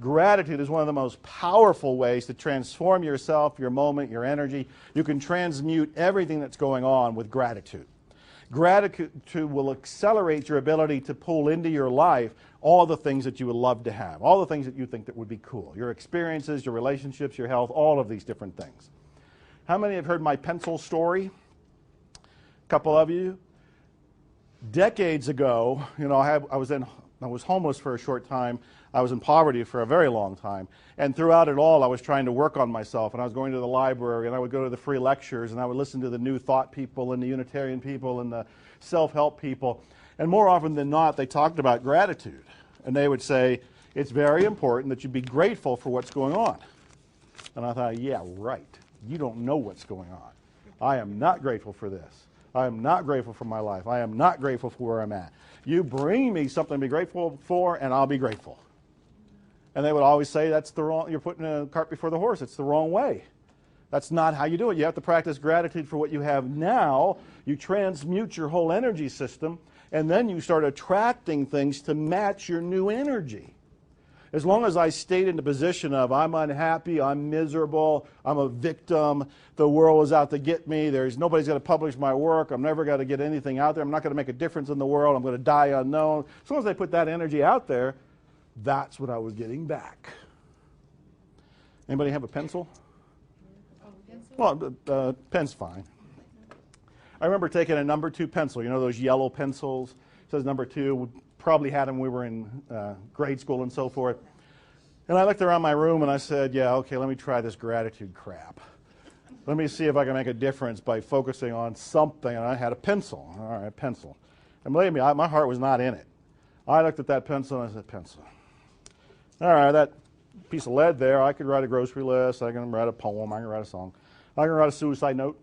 Gratitude is one of the most powerful ways to transform yourself, your moment, your energy. You can transmute everything that's going on with gratitude. Gratitude will accelerate your ability to pull into your life all the things that you would love to have, all the things that you think that would be cool, your experiences, your relationships, your health, all of these different things. How many have heard my pencil story? A couple of you. Decades ago, I was homeless for a short time. I was in poverty for a very long time. And throughout it all, I was trying to work on myself. And I was going to the library, and I would go to the free lectures, and I would listen to the New Thought people and the Unitarian people and the self-help people. And more often than not, they talked about gratitude. And they would say, it's very important that you be grateful for what's going on. And I thought, yeah, right. You don't know what's going on. I am not grateful for this. I am not grateful for my life. I am not grateful for where I'm at. You bring me something to be grateful for, and I'll be grateful. And they would always say, that's the wrong, you're putting a cart before the horse. It's the wrong way. That's not how you do it. You have to practice gratitude for what you have now. You transmute your whole energy system, and then you start attracting things to match your new energy. As long as I stayed in the position of I'm unhappy, I'm miserable, I'm a victim, the world is out to get me, nobody's going to publish my work, I'm never going to get anything out there, I'm not going to make a difference in the world, I'm going to die unknown. As long as I put that energy out there, that's what I was getting back. Anybody have a pencil? Well, pen's fine. I remember taking a number 2 pencil, those yellow pencils, it says number 2. Probably had them when we were in grade school and so forth. And I looked around my room and I said, yeah, okay, let me try this gratitude crap. Let me see if I can make a difference by focusing on something. And I had a pencil. All right, pencil. And believe me, my heart was not in it. I looked at that pencil and I said, pencil. All right, that piece of lead there, I could write a grocery list. I can write a poem. I can write a song. I can write a suicide note.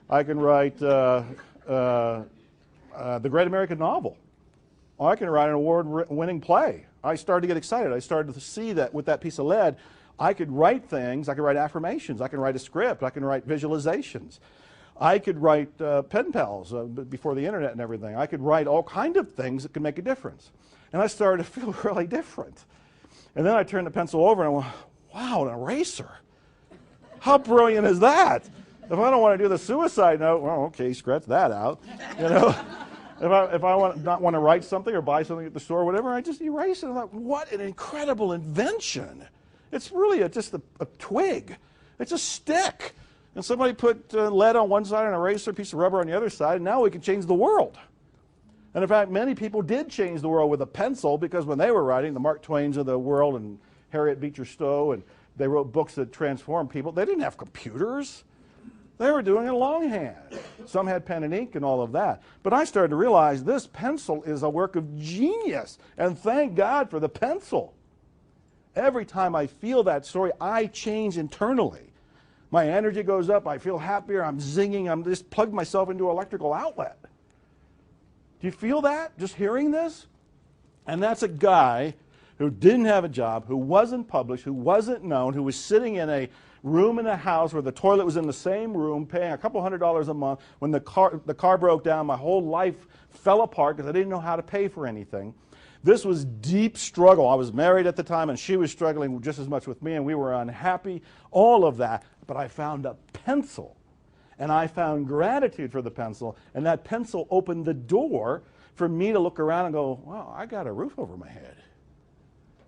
I can write the great American novel. I can write an award-winning play. I started to get excited. I started to see that with that piece of lead, I could write things. I could write affirmations. I can write a script. I can write visualizations. I could write pen pals before the internet and everything. I could write all kinds of things that could make a difference. And I started to feel really different. And then I turned the pencil over and I went, wow, an eraser. How brilliant is that? If I don't want to do the suicide note, well, okay, scratch that out. If I not want to write something or buy something at the store or whatever, I just erase it. I'm like, what an incredible invention. It's really just a twig. It's a stick. And somebody put lead on one side and an eraser, a piece of rubber on the other side, and now we can change the world. And in fact, many people did change the world with a pencil because when they were writing, the Mark Twains of the world and Harriet Beecher Stowe, and they wrote books that transformed people, they didn't have computers. They were doing it longhand. Some had pen and ink and all of that. But I started to realize this pencil is a work of genius. And thank God for the pencil. Every time I feel that story, I change internally. My energy goes up. I feel happier. I'm zinging. I'm just plugged myself into an electrical outlet. Do you feel that? Just hearing this? And that's a guy who didn't have a job, who wasn't published, who wasn't known, who was sitting in a room in a house where the toilet was in the same room, paying a couple $100s a month. When the car broke down, my whole life fell apart because I didn't know how to pay for anything. This was deep struggle. I was married at the time, and she was struggling just as much with me, and we were unhappy, all of that. But I found a pencil, and I found gratitude for the pencil, and that pencil opened the door for me to look around and go, wow, I got a roof over my head.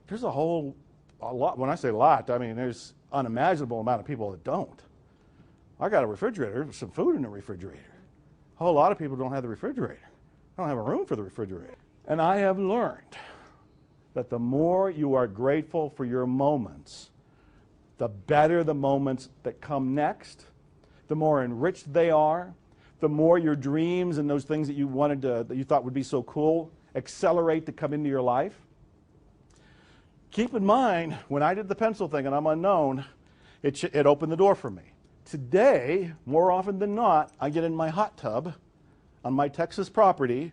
There's a lot. When I say a lot, I mean there's unimaginable amount of people that don't. I got a refrigerator with some food in the refrigerator. A whole lot of people don't have the refrigerator. I don't have a room for the refrigerator. And I have learned that the more you are grateful for your moments, the better the moments that come next, the more enriched they are, the more your dreams and those things that you wanted to, that you thought would be so cool, accelerate to come into your life. Keep in mind, when I did the pencil thing and I'm unknown, it opened the door for me. Today, more often than not, I get in my hot tub on my Texas property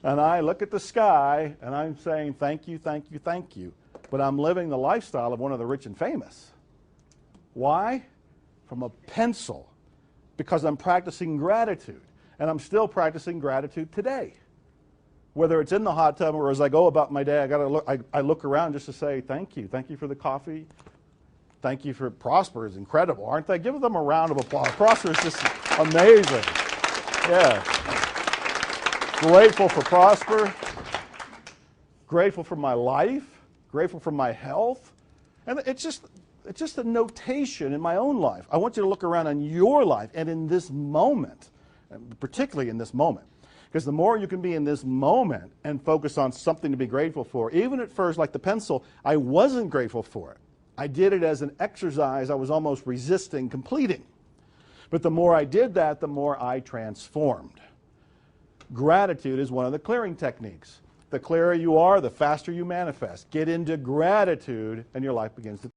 and I look at the sky and I'm saying, thank you, thank you, thank you. But I'm living the lifestyle of one of the rich and famous. Why? From a pencil. Because I'm practicing gratitude. And I'm still practicing gratitude today. Whether it's in the hot tub or as I go about my day, I look around just to say thank you. Thank you for the coffee. Thank you for Prosper is incredible, aren't they? Give them a round of applause. Prosper is just amazing. Yeah. Grateful for Prosper. Grateful for my life. Grateful for my health. And it's just a notation in my own life. I want you to look around on your life and in this moment, and particularly in this moment. Because the more you can be in this moment and focus on something to be grateful for, even at first, like the pencil, I wasn't grateful for it. I did it as an exercise I was almost resisting completing. But the more I did that, the more I transformed. Gratitude is one of the clearing techniques. The clearer you are, the faster you manifest. Get into gratitude and your life begins to